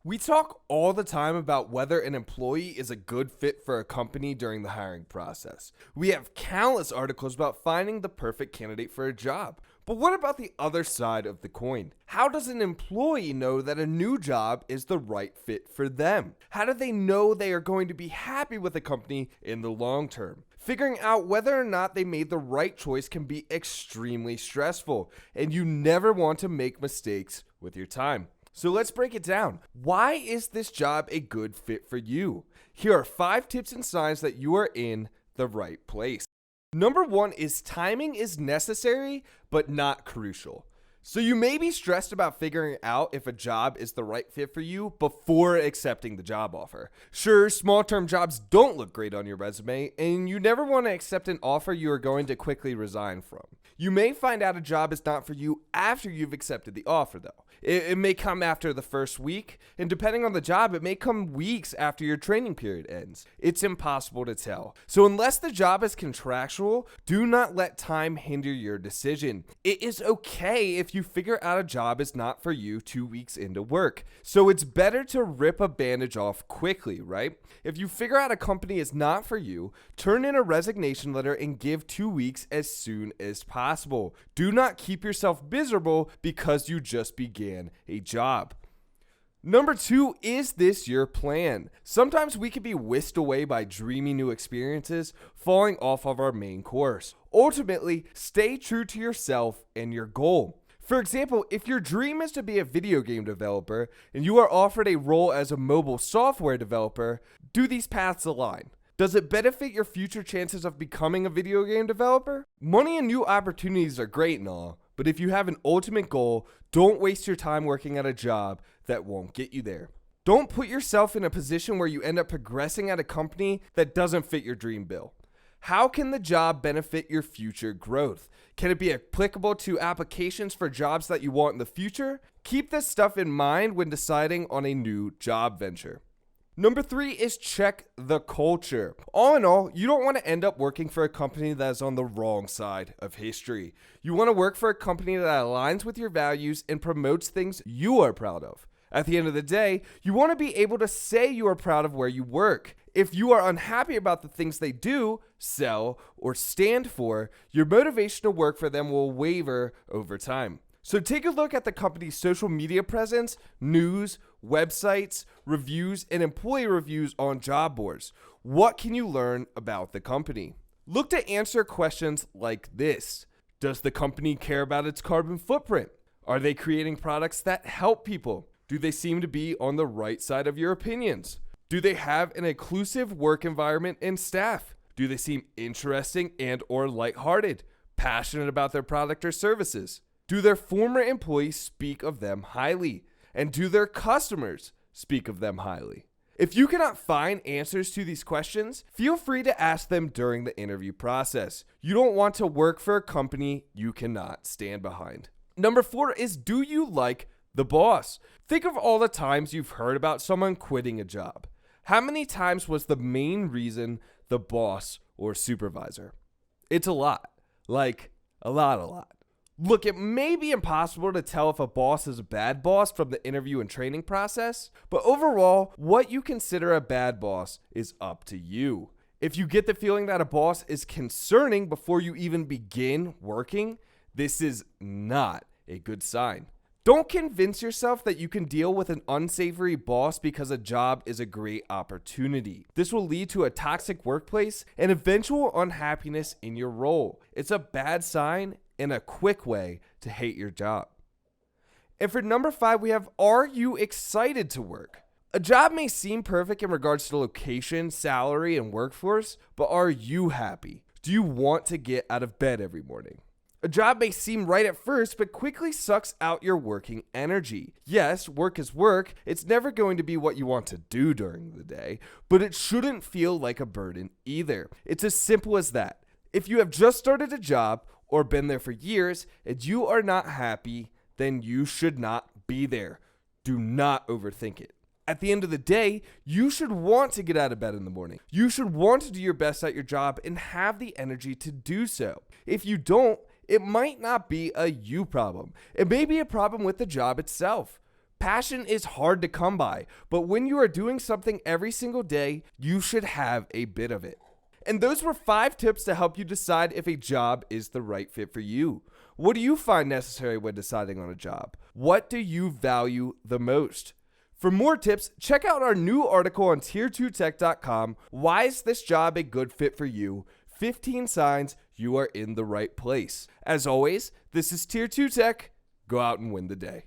We talk all the time about whether an employee is a good fit for a company during the hiring process. We have countless articles about finding the perfect candidate for a job. But what about the other side of the coin? How does an employee know that a new job is the right fit for them? How do they know they are going to be happy with a company in the long term? Figuring out whether or not they made the right choice can be extremely stressful, and you never want to make mistakes with your time. So let's break it down. Why is this job a good fit for you? Here are 5 tips and signs that you are in the right place. Number 1 is timing is necessary, but not crucial. So you may be stressed about figuring out if a job is the right fit for you before accepting the job offer. Sure, small-term jobs don't look great on your resume, and you never want to accept an offer you are going to quickly resign from. You may find out a job is not for you after you've accepted the offer, though. It may come after the first week, and depending on the job, it may come weeks after your training period ends. It's impossible to tell. So unless the job is contractual, do not let time hinder your decision. It is okay if you figure out a job is not for you 2 weeks into work. So it's better to rip a bandage off quickly, right? If you figure out a company is not for you, turn in a resignation letter and give 2 weeks as soon as possible. Do not keep yourself miserable because you just began a job. Number 2, is this your plan? Sometimes we can be whisked away by dreamy new experiences, falling off of our main course. Ultimately, stay true to yourself and your goal. For example, if your dream is to be a video game developer and you are offered a role as a mobile software developer, do these paths align? Does it benefit your future chances of becoming a video game developer? Money and new opportunities are great and all, but if you have an ultimate goal, don't waste your time working at a job that won't get you there. Don't put yourself in a position where you end up progressing at a company that doesn't fit your dream bill. How can the job benefit your future growth? Can it be applicable to applications for jobs that you want in the future? Keep this stuff in mind when deciding on a new job venture. Number 3 is check the culture. All in all, you don't want to end up working for a company that is on the wrong side of history. You want to work for a company that aligns with your values and promotes things you are proud of. At the end of the day, you want to be able to say you are proud of where you work. If you are unhappy about the things they do, sell, or stand for, your motivation to work for them will waver over time. So take a look at the company's social media presence, news, websites, reviews, and employee reviews on job boards. What can you learn about the company? Look to answer questions like this. Does the company care about its carbon footprint? Are they creating products that help people? Do they seem to be on the right side of your opinions? Do they have an inclusive work environment and staff? Do they seem interesting and or lighthearted, passionate about their product or services? Do their former employees speak of them highly? And do their customers speak of them highly? If you cannot find answers to these questions, feel free to ask them during the interview process. You don't want to work for a company you cannot stand behind. Number 4 is, do you like the boss? Think of all the times you've heard about someone quitting a job. How many times was the main reason the boss or supervisor? It's a lot. Like, a lot. Look, it may be impossible to tell if a boss is a bad boss from the interview and training process, but overall, what you consider a bad boss is up to you. If you get the feeling that a boss is concerning before you even begin working, this is not a good sign. Don't convince yourself that you can deal with an unsavory boss because a job is a great opportunity. This will lead to a toxic workplace and eventual unhappiness in your role. It's a bad sign and a quick way to hate your job. And for number 5, we have, are you excited to work? A job may seem perfect in regards to location, salary, and workforce, but are you happy? Do you want to get out of bed every morning? A job may seem right at first, but quickly sucks out your working energy. Yes, work is work. It's never going to be what you want to do during the day, but it shouldn't feel like a burden either. It's as simple as that. If you have just started a job or been there for years and you are not happy, then you should not be there. Do not overthink it. At the end of the day, you should want to get out of bed in the morning. You should want to do your best at your job and have the energy to do so. If you don't, it might not be a you problem. It may be a problem with the job itself. Passion is hard to come by, but when you are doing something every single day, you should have a bit of it. And those were 5 tips to help you decide if a job is the right fit for you. What do you find necessary when deciding on a job? What do you value the most? For more tips, check out our new article on tier2tech.com. Why is this job a good fit for you? 15 signs you are in the right place. As always, this is Tier 2 Tech. Go out and win the day.